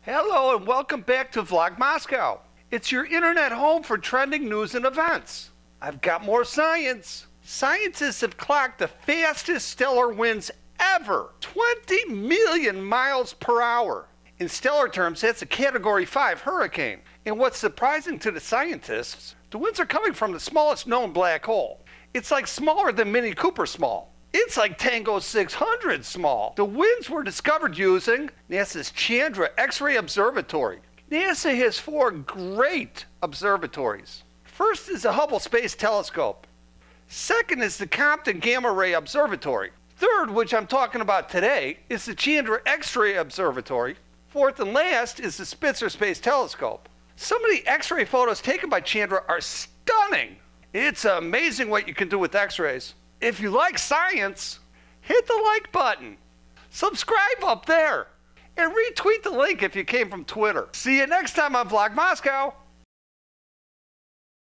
Hello and welcome back to Vlog Moscow. It's your internet home for trending news and events. I've got more science. Scientists have clocked the fastest stellar winds ever, 20 million miles per hour. In stellar terms, that's a Category 5 hurricane. And what's surprising to the scientists, the winds are coming from the smallest known black hole. It's like smaller than Mini Cooper small. It's like Tango 600 small. The winds were discovered using NASA's Chandra X-ray Observatory. NASA has 4 great observatories. First is the Hubble Space Telescope. Second is the Compton Gamma Ray Observatory. Third, which I'm talking about today, is the Chandra X-ray Observatory. Fourth and last is the Spitzer Space Telescope. Some of the X-ray photos taken by Chandra are stunning. It's amazing what you can do with X-rays. If you like science, hit the like button, subscribe up there, and retweet the link if you came from Twitter. See you next time on Vlog Moscow.